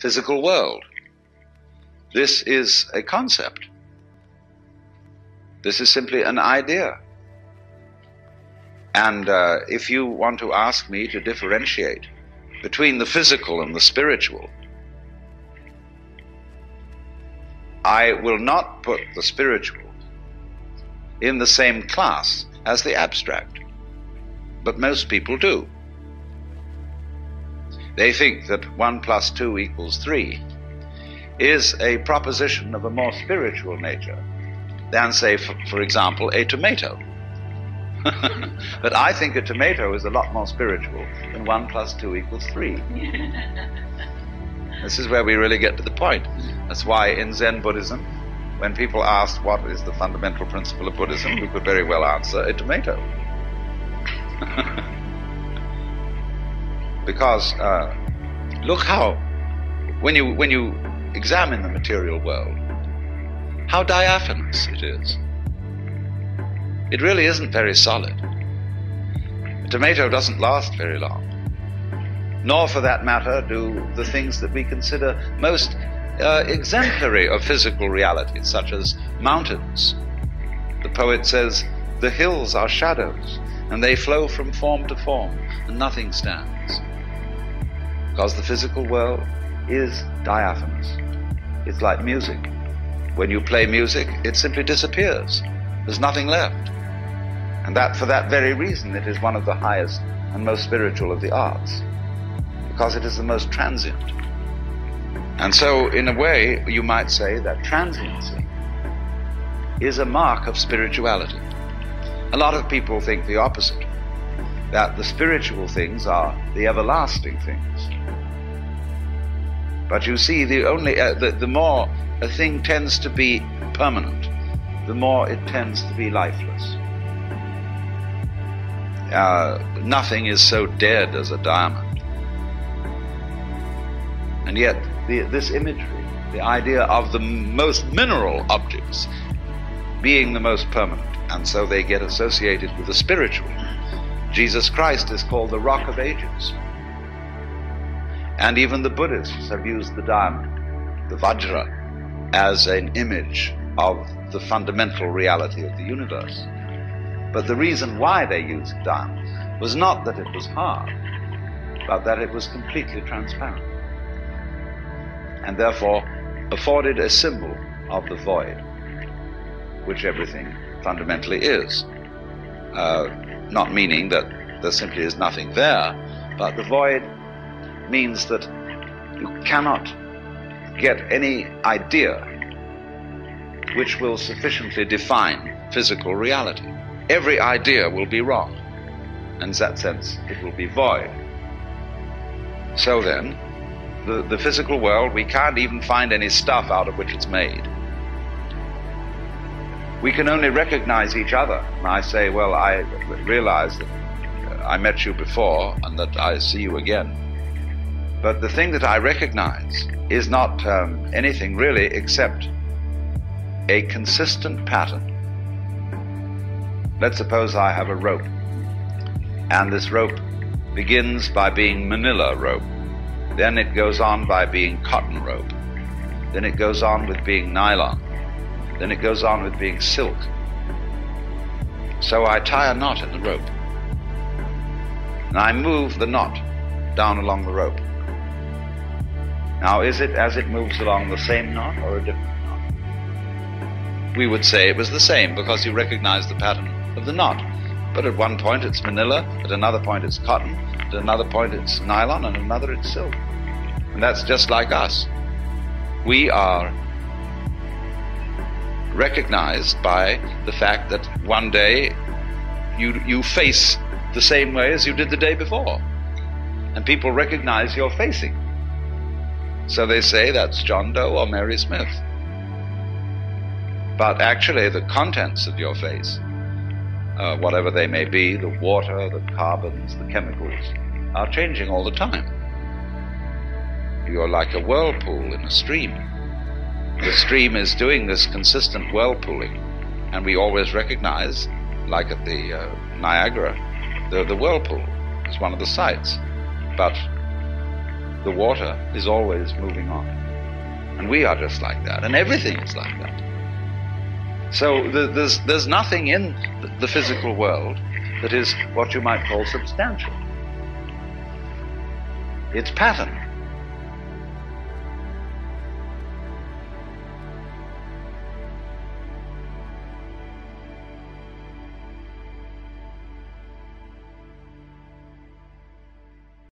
physical world. This is a concept. This is simply an idea. And if you want to ask me to differentiate between the physical and the spiritual, I will not put the spiritual in the same class as the abstract. But most people do. They think that 1 + 2 = 3 is a proposition of a more spiritual nature than, say, for example, a tomato. But I think a tomato is a lot more spiritual than 1 + 2 = 3. This is where we really get to the point. That's why in Zen Buddhism, when people asked what is the fundamental principle of Buddhism, we could very well answer a tomato. Because look how, when you examine the material world, how diaphanous it is. It really isn't very solid. A tomato doesn't last very long, nor for that matter do the things that we consider most exemplary of physical reality, such as mountains. The poet says, "The hills are shadows, and they flow from form to form, and nothing stands." Because the physical world is diaphanous. It's like music. When you play music, it simply disappears. There's nothing left. And that, for that very reason, it is one of the highest and most spiritual of the arts, because it is the most transient. And so, in a way, you might say that transiency is a mark of spirituality. A lot of people think the opposite, that the spiritual things are the everlasting things. But you see, the more a thing tends to be permanent, the more it tends to be lifeless. Nothing is so dead as a diamond. And yet, this imagery, the idea of the most mineral objects being the most permanent, and so they get associated with the spiritual. Jesus Christ is called the Rock of Ages. And even the Buddhists have used the diamond, the Vajra, as an image of the fundamental reality of the universe. But the reason why they used diamond was not that it was hard, but that it was completely transparent, and therefore afforded a symbol of the void, which everything fundamentally is. Not meaning that there simply is nothing there, but the void means that you cannot get any idea which will sufficiently define physical reality. Every idea will be wrong, and in that sense it will be void. So then, the physical world, we can't even find any stuff out of which it's made. We can only recognize each other. And I say, well, I realize that I met you before and that I see you again. But the thing that I recognize is not anything really except a consistent pattern. Let's suppose I have a rope, and this rope begins by being manila rope. Then it goes on by being cotton rope. Then it goes on with being nylon. Then it goes on with being silk. So I tie a knot in the rope, and I move the knot down along the rope. Now, is it as it moves along the same knot or a different knot? We would say it was the same, because you recognize the pattern of the knot. But at one point it's manila, at another point it's cotton, at another point it's nylon, and another it's silk. And that's just like us. We are recognized by the fact that one day you face the same way as you did the day before. And people recognize your facing. So they say that's John Doe or Mary Smith. But actually the contents of your face, whatever they may be, the water, the carbons, the chemicals, are changing all the time. You're like a whirlpool in a stream. The stream is doing this consistent whirlpooling, and we always recognize, like at the Niagara, the whirlpool is one of the sights. But the water is always moving on. And we are just like that, and everything is like that. So there's nothing in the physical world that is what you might call substantial. It's pattern.